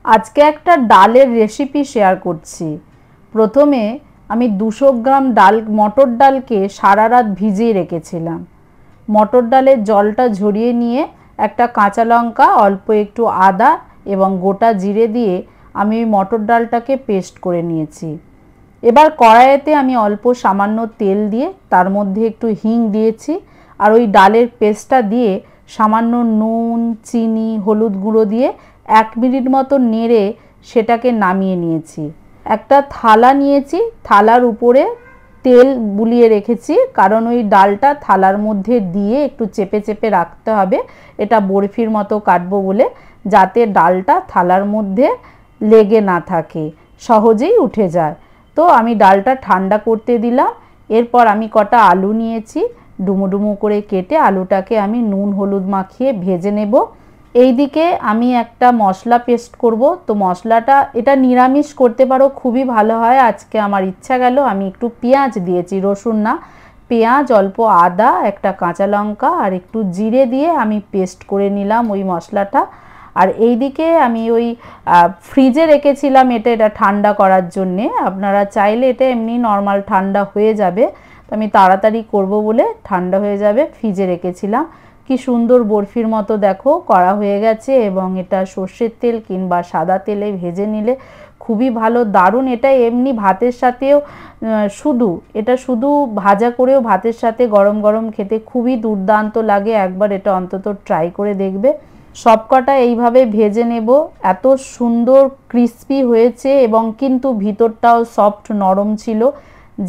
আজকে একটা ডালের রেসিপি শেয়ার করছি। প্রথমে আমি 200 গ্রাম মটর ডালকে সারা রাত ভিজিয়ে রেখেছিলাম। মটর ডালের জলটা ঝরিয়ে নিয়ে একটা কাঁচা লঙ্কা, অল্প একটু আদা এবং গোটা জিরে দিয়ে আমি ওই মটর ডালটাকে পেস্ট করে নিয়েছি। এবার কড়াইতে আমি অল্প সামান্য তেল দিয়ে তার মধ্যে একটু হিং দিয়েছি, আর ওই ডালের পেস্টটা দিয়ে সামান্য নুন, চিনি, হলুদ গুঁড়ো দিয়ে 1 মিনিট মতো নেড়ে সেটাকে নামিয়ে নিয়েছি। একটা থালা নিয়েছি, থালার উপরে তেল বুলিয়ে রেখেছি, কারণ ওই ডালটা থালার মধ্যে দিয়ে একটু চেপে চেপে রাখতে হবে। এটা বরফির মতো কাটবো বলে, যাতে ডালটা থালার মধ্যে লেগে না থাকে, সহজেই উঠে যায়। তো আমি ডালটা ঠান্ডা করতে দিলাম। এরপর আমি কটা আলু নিয়েছি, ডুমো ডুমো করে কেটে আলুটাকে আমি নুন হলুদ মাখিয়ে ভেজে নেব। এইদিকে আমি একটা মশলা পেস্ট করব। তো মশলাটা, এটা নিরামিষ করতে পারো, খুবই ভালো হয়। আজকে আমার ইচ্ছা গেল আমি একটু পেঁয়াজ দিয়েছি, রসুন না, পেঁয়াজ, অল্প আদা, একটা কাঁচা লঙ্কা আর একটু জিরে দিয়ে আমি পেস্ট করে নিলাম ওই মশলাটা। আর এইদিকে আমি ওই ফ্রিজে রেখেছিলাম এটা ঠান্ডা করার জন্যে। আপনারা চাইলে এটা এমনি নর্মাল ঠান্ডা হয়ে যাবে, তো আমি তাড়াতাড়ি করব বলে ঠান্ডা হয়ে যাবে ফ্রিজে রেখেছিলাম। কি সুন্দর বরফির মতো দেখো করা হয়ে গেছে, এবং এটা সর্ষের তেল কিংবা সাদা তেলে ভেজে নিলে খুবই ভালো, দারুণ। এটা এমনি ভাতের সাথেও, শুধু ভাজা করেও ভাতের সাথে গরম গরম খেতে খুবই দুর্দান্ত লাগে। একবার এটা অন্তত ট্রাই করে দেখবে। সবকটা এইভাবে ভেজে নেব। এত সুন্দর ক্রিস্পি হয়েছে এবং কিন্তু ভিতরটাও সফট নরম ছিল,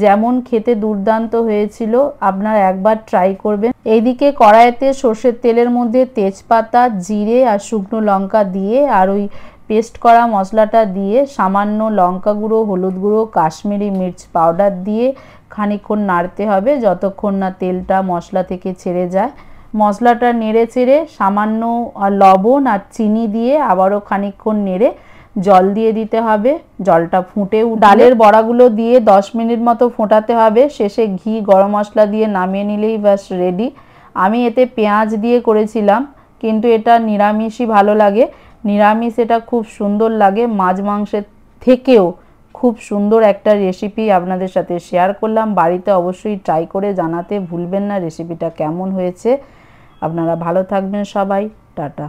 যেমন খেতে দুর্দান্ত হয়েছিল। আপনারা একবার ট্রাই করবেন। এইদিকে কড়াইতে সর্ষের তেলের মধ্যে তেজপাতা, জিরে আর শুকনো লঙ্কা দিয়ে আর ওই পেস্ট করা মশলাটা দিয়ে সামান্য লঙ্কা গুঁড়ো, হলুদ গুঁড়ো, কাশ্মীরি মির্চ পাউডার দিয়ে খানিকক্ষণ নাড়তে হবে, যতক্ষণ না তেলটা মশলা থেকে ছেড়ে যায়। মশলাটা নেড়ে চেড়ে সামান্য লবণ আর চিনি দিয়ে আবারও খানিকক্ষণ নেড়ে জল দিয়ে দিতে হবে। জলটা ফুটে ডালের বড়াগুলো দিয়ে 10 মিনিট মতো ফোটাতে হবে। শেষে ঘি, গরম মশলা দিয়ে নামিয়ে নিলেই ব্যাস রেডি। আমি এতে পেঁয়াজ দিয়ে করেছিলাম, কিন্তু এটা নিরামিষই ভালো লাগে। নিরামিষ এটা খুব সুন্দর লাগে, মাছ মাংসের থেকেও খুব সুন্দর একটা রেসিপি আপনাদের সাথে শেয়ার করলাম। বাড়িতে অবশ্যই ট্রাই করে জানাতে ভুলবেন না রেসিপিটা কেমন হয়েছে। আপনারা ভালো থাকবেন সবাই, টাটা।